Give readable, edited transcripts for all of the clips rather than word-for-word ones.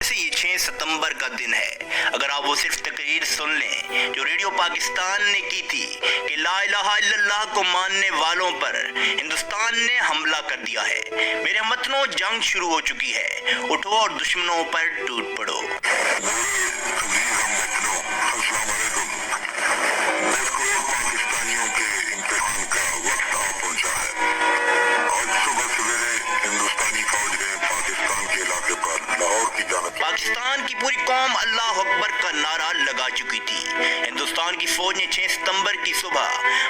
ये 6 सितंबर का दिन है। अगर आप वो सिर्फ तकरीर सुन लें जो रेडियो पाकिस्तान ने की थी कि ला इलाहा इल्लल्लाह को मानने वालों पर हिंदुस्तान ने हमला कर दिया है। मेरे हमवतनों, जंग शुरू हो चुकी है, उठो और दुश्मनों पर टूट पड़ो। पाकिस्तान की पूरी कौम अल्लाह अकबर का नारा लगा चुकी थी। हिंदुस्तान की फौज ने 6 सितंबर की सुबह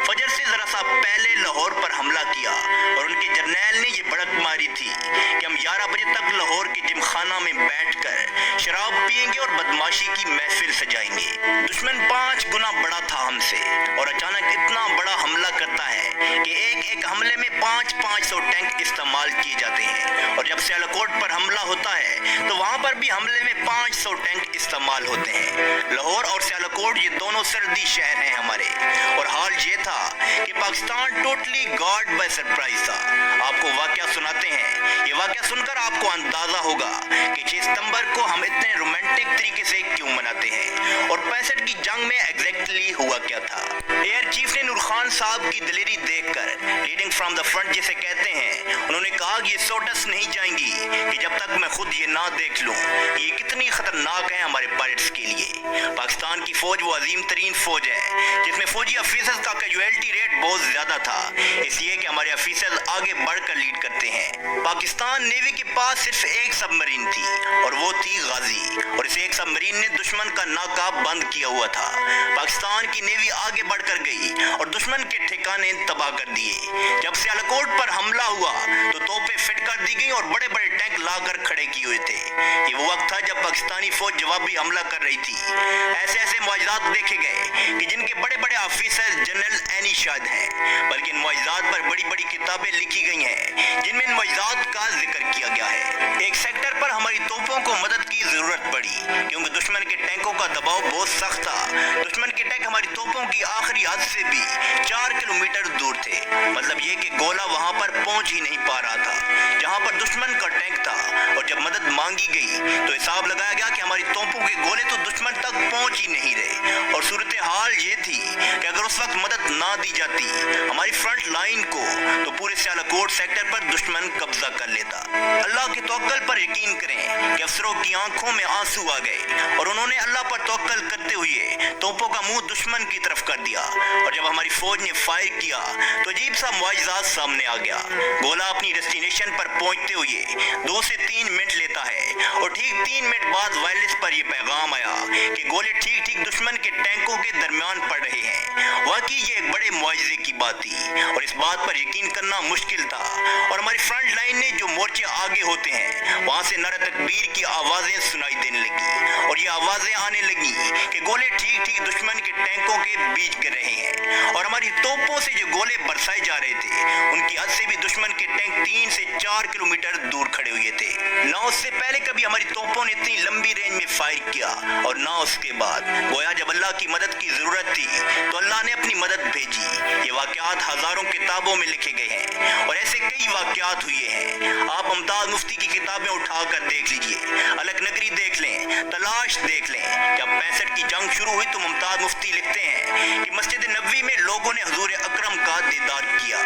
फजर से जरा सा पहले लाहौर पर हमला किया और उनके जर्नैल ने ये भड़क मारी थी कि हम 11 बजे तक लाहौर के जिमखाना में बैठकर शराब पिएंगे और बदमाशी की महफिल सजाएंगे। दुश्मन 5 गुना बड़ा था हमसे और अचानक इतना बड़ा हमला करता है कि एक हमले में 500 टैंक इस्तेमाल किए जाते हैं और जब सियालकोट पर हमला होता है तो वहां पर भी हमले में 500 टैंक इस्तेमाल होते हैं। लाहौर और सियालकोट ये दोनों सरहदी शहर हैं हमारे, और हाल ये था कि Pakistan totally God by surprise था। आपको वाकया सुनाते हैं, ये वाकया सुनकर आपको अंदाजा होगा कि 6 सितंबर को हम इतने रोमांटिक तरीके से क्यों मनाते हैं और 65 की जंग में एग्जैक्टली हुआ क्या था। एयर चीफ ने नूर खान साहब की दिलेरी देखकर, लीडिंग फ्रॉम द फ्रंट जिसे कहते हैं, उन्होंने कहा कि ये सोटस नहीं जाएंगी कि जब तक मैं खुद ये ना देख लूं कि ये कितनी खतरनाक है हमारे पायलट्स के लिए। पाकिस्तान की फौज वो अजीम तरीन फौज है जिसमें फौजी अफीसर्स का कैजुअलिटी रेट बहुत ज्यादा था, इसलिए कि हमारे अफीसर्स आगे बढ़कर लीड करते हैं। पाकिस्तान नेवी के पास सिर्फ एक सबमरीन थी और वो थी गाजी, और इस एक सबमरीन ने दुश्मन का नाका बंद किया हुआ था। पाकिस्तान की नेवी आगे बढ़कर गई और दुश्मन के ठिकाने तबाह कर दिए। जब सियालकोट पर हमला हुआ तो तोपें फिट कर दी गई और बड़े बड़े टैंक लाकर खड़े किए हुए थे। ये वो वक्त था जब पाकिस्तानी फौज जवाबी हमला कर रही थी। ऐसे मुआजिज़ात देखे गए कि जिनके बड़े बड़े ऑफिसर जनरल एनी शाद हैं, बल्कि इन मुआजिज़ात पर बड़ी बड़ी किताबें लिखी गई हैं जिनमें इन मुआजिज़ात का जिक्र किया गया है। एक सेक्टर पर हमारी तोपों को मदद की जरूरत पड़ी क्योंकि दुश्मन के टैंकों का दबाव बहुत सख्त था। दुश्मन के टैंक हमारी तोपों की आखिरी हद से भी 4 किलोमीटर दूर थे, मतलब ये कि गोला वहां पर पहुंच ही नहीं पा रहा था जहां पर दुश्मन का टैंक था। और जब मदद मांगी गई तो हिसाब लगाया गया कि हमारी तोपों के गोले तो दुश्मन तक पहुंच ही नहीं रहे, और सूरत हाल ये थी कि अगर उस वक्त मदद ना दी जाती हमारी फ्रंट लाइन को तो पूरे सियालकोट सेक्टर पर दुश्मन कब्जा कर लेता। अल्लाह के तवक्कल पर यकीन करें कि अफसरों की आंखों में आंसू आ गए और उन्होंने अल्लाह पर तवक्कल करते हुए तोपों का मुंह दुश्मन की तरफ कर दिया, और जब हमारी फौज ने फायर किया तो अजीब सा मुआजिज़ा सामने आ गया। गोला अपनी डेस्टिनेशन पर पहुंचते हुए 2 से 3 मिनट लेता है और ठीक 3 मिनट बाद वायरलेस पर यह पैगाम आया कि गोले ठीक दुश्मन के टैंकों के दरमियान पड़ रहे हैं। वाकई ये एक बड़े मुआजिज़े की बात थी और इस बात पर यकीन करना मुश्किल था। और हमारी फ्रंट लाइन ने जो मोर्चे आगे होते हैं वहां से नारा तकबीर की आवाजें सुनाई देने लगी और ये आवाजें आने लगी कि गोले ठीक दुश्मन के टैंकों के बीच गिर रहे हैं, और हमारी तोपों से जो गोले बरसाए जा रहे थे उनकी हद से भी दुश्मन के टैंक 3 से 4 किलोमीटर दूर खड़े हुए थे। ना उससे पहले कभी हमारी तोपों ने इतनी लंबी रेंज में फायर किया और ना उसके बाद। गोया जब अल्लाह की मदद की जरूरत थी तो अल्लाह ने अपनी मदद भेजी। ये वाकयात हजारों किताबों में लिखे गए हैं और ऐसे कई वाकयात हुए हैं। आप मुमताज मुफ्ती की किताबें उठाकर देख लीजिए, अलग नगरी देख लें, तलाश देख लें। जब 65 की जंग शुरू हुई तो मुमताज मुफ्ती लिखते हैं कि मस्जिद नबवी में लोगों ने हुजूर अकरम का दीदार किया।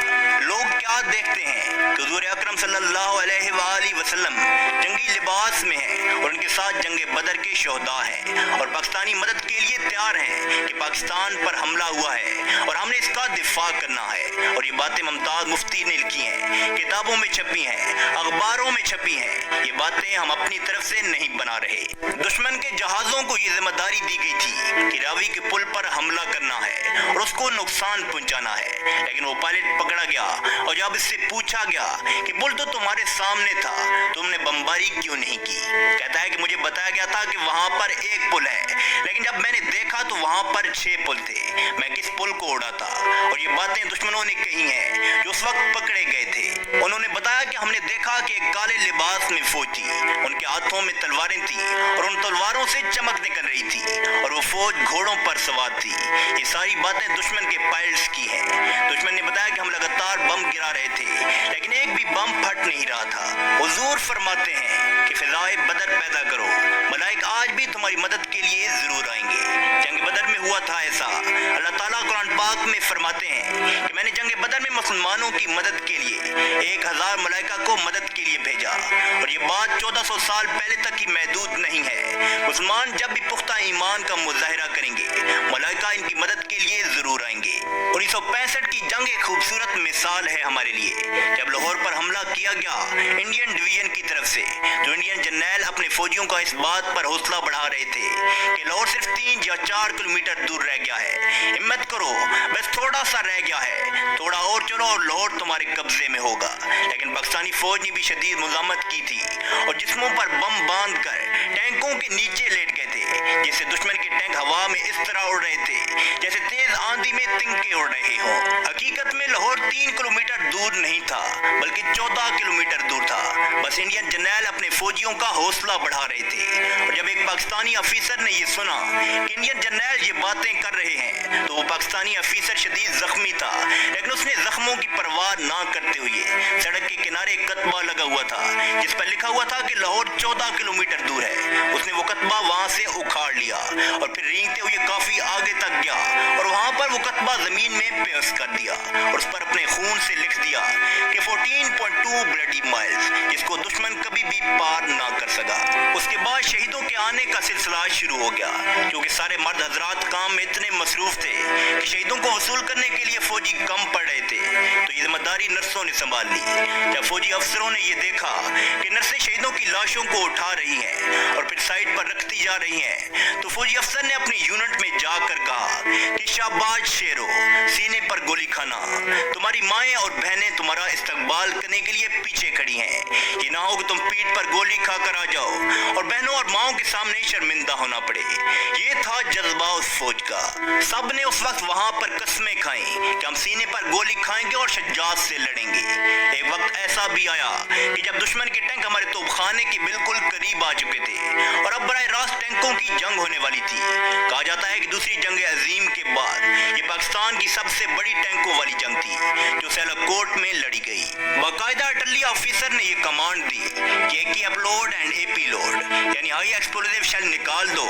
लोग क्या देखते हैं कि हुजूर अकरम सल्लल्लाहु अलैहि वसल्लम जंगी लिबास में हैं और उनके साथ जंगे बदर के शोहदा हैं और पाकिस्तानी मदद के लिए तैयार हैं कि पाकिस्तान पर हमला हुआ है और हमने इसका दिफा करना है। और ये बातें मुमताज मुफ्ती ने लिखी हैं, किताबों में छपी हैं, अखबारों में छपी हैं। ये बातें हम अपनी तरफ से नहीं बना रहे। दुश्मन के जहाजों को ये जिम्मेदारी दी गई थी कि रावी के पुल पर हमला करना है और उसको नुकसान पहुंचाना है, लेकिन वो पायलट पकड़ा गया और जब इससे पूछा गया कि पुल तो तुम्हारे सामने था, तुमने बमबारी क्यों नहीं की? कहता है कि मुझे बताया गया था कि वहां पर एक पुल है, लेकिन जब मैंने देखा तो वहां पर 6 पुल थे, मैं किस पुल को उड़ाता? और ये बातें दुश्मनों ने कही हैं जो उस वक्त पकड़े गए थे। उन्होंने बताया कि हमने देखा कि एक काले लिबास में फौज थी, उनके हाथों में तलवारें थी और उन तलवारों से चमक निकल रही थी और वो फौज घोड़ों पर सवार थी। ये सारी बातें दुश्मन के पायलट्स की हैं। दुश्मन ने बताया कि हम लगातार बम गिरा रहे थे लेकिन एक भी बम फट नहीं रहा था। हुजूर फरमाते हैं कि फिजाए बदर पैदा करो تمہاری مدد کے لیے ضرور آئیں گے۔ جنگ بدر میں ہوا تھا ایسا۔ اللہ تعالیٰ قرآن پاک میں فرماتے ہیں کہ میں نے جنگ بدر میں مسلمانوں کی مدد کے لیے 1000 ملائکہ کو مدد کے لیے بھیجا، اور یہ بات 1400 سال پہلے تک ہی محدود نہیں ہے۔ مسلمان جب بھی پختہ ایمان کا مظاہرہ کریں گے، ملائکہ ان کی مدد کے لیے ضرور آئیں گے۔ 1965 کی جنگ ایک خوبصورت مثال ہے ہمارے لیے، جب لاہور پر حملہ کیا گیا انڈین ڈویژن کی طرف سے، تو انڈین جرنیل اپنے فوجیوں کا اس بات پر حوصلہ بڑھا رہے تھے کہ لاہور صرف 3 یا 4 کلومیٹر دور رہ گیا ہے، ہمت کرو، بس تھوڑا سا رہ گیا ہے، تھوڑا اور چلو اور لاہور تمہارے قبضے میں ہوگا۔ لیکن پاکستانی فوج نے بھی شدید مزاحمت کی تھی اور جسموں پر بم باندھ کر ٹینکوں کے نیچے لیٹ گئے تھے، جس سے دشمن کے ٹینک ہوا میں اس طرح اڑ رہے تھے جیسے تیز آندھی میں تنکے اڑ رہے ہوں۔ حقیقت میں لاہور 3 کلومیٹر دور نہیں تھا بلکہ 14 کلومیٹر دور تھا۔ بس انڈین جرنیل اپنے فوجیوں کا حوصلہ بڑھا رہے تھے، اور جب ایک پاکستانی افیسر نے یہ سنا کہ انڈین جرنیل یہ باتیں کر رہے ہیں تو وہ پاکستانی افیسر شدید زخمی تھا، لیکن اس نے زخموں کی پرواہ نہ کرتے ہوئے سڑک کے کنارے ایک کتبہ لگا ہوا تھا جس پر لکھا ہوا تھا کہ لاہور 14 کلومیٹر دور ہے۔ اس نے وہ کتبہ وہاں سے اکھاڑ لیا اور پھر رینگتے ہوئے کافی آگے تک گیا اور وہاں پر وہ کتبہ زمین میں پیوست کر دیا اور اس پر اپنے خون سے لکھ دیا کہ 14.2 بلڈی مائلز، جس کو دشمن کبھی بھی پار نہ کر سکا۔ اس کے بعد شہیدوں کے آنے کا سلسلہ شروع ہو گیا، کیونکہ سارے مرد حضرات کام میں اتنے مصروف تھے کہ شہیدوں کو وصول کرنے کے لیے فوجی کم پڑ رہے تھے، تو یہ ذمہ داری نرسوں نے سنبھال لی۔ جب فوجی افسروں نے یہ دیکھا کہ نرسیں شہیدوں کی لاشوں کو اٹھا رہی ہیں اور پھر سائٹ پر رکھتی جا رہی ہیں، تو فوجی افسر نے اپنی یونٹ میں جا کر کہا کہ شاباش شیرو، سینے پر گولی کھانا، تمہاری مائیں اور بہنیں تمہارا استقبال کرنے کے لیے پیچھے کھڑی ہیں، یہ نہ ہو کہ تم پیٹھ پر گولی کھا کر آ جاؤ اور بہنوں اور ماؤں کے سامنے شرمندہ ہونا پڑے۔ یہ تھا جذبہ اس فوج کا۔ سب نے اس وقت وہاں پر قسمیں کھائیں کہ ہم سینے پر گولی کھائیں گے اور شجاعت سے لڑیں گے۔ ایک وقت ایسا بھی آیا کہ جب دشمن کے ٹینک ہمارے توپ خانے کے بالکل قریب آ چکے تھے اور اب براہ راست ٹینکوں کی جنگ ہونے والی تھی۔ کہا جاتا ہے کہ دوسری جنگ عظیم کے بعد یہ پاکستان کی سب سے بڑی ٹینکوں والی جنگ تھی جو سیالکوٹ میں لڑی گئی۔ باقاعدہ اٹلیہ آفیسر نے یہ کمانڈ دی کہ اے کی upload and A P load, یعنی ہائی ایکسپلوزیو شیل نکال دو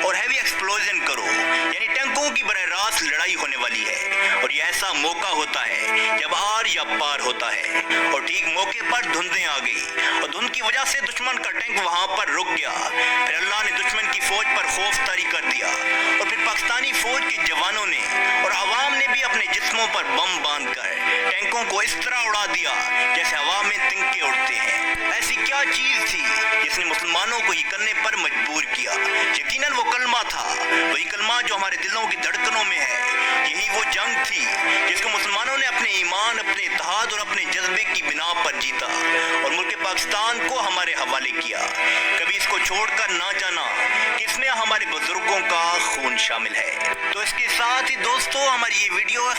اور ہیوی ایکسپلوژن کرو، یعنی ٹینکوں کی براہ راست لڑائی ہونے والی ہے اور یہ ایسا موقع ہوتا ہے جب آر یا پار ہوتا ہے۔ اور ٹھیک موقع پر دھندیں آ گئی اور دھند کی وجہ سے دشمن کا ٹینک وہاں پر رک گیا۔ پھر اللہ نے دشمن کی فوج پر خوف طاری کر دیا اور پھر پاکستانی فوج کے جوانوں نے اور عوام نے بھی اپنے جسموں پر بم باندھ کر ٹینکوں کو اس طرح اڑا دیا جیسے ہوا میں تنکے اڑتے ہیں۔ ایسی کیا چیز تھی جس نے مسلمانوں کو یہ کرنے پر مجبور کیا؟ یقیناً وہ کلمہ تھا، وہی کلمہ جو ہمارے دلوں کی دھڑکنوں میں ہے۔ یہی وہ جنگ تھی جس کو مسلمانوں نے اپنے ایمان، اپنے اتحاد اور اپنے جذبے کی بنا پر جیتا اور ملک پاکستان کو ہمارے حوالے کیا۔ کبھی اس کو چھوڑ کر نہ جانا کہ اس میں ہمارے بزرگوں کا خون شامل ہے۔ تو اس کے ساتھ ہی دوستو ہماری یہ ویڈیو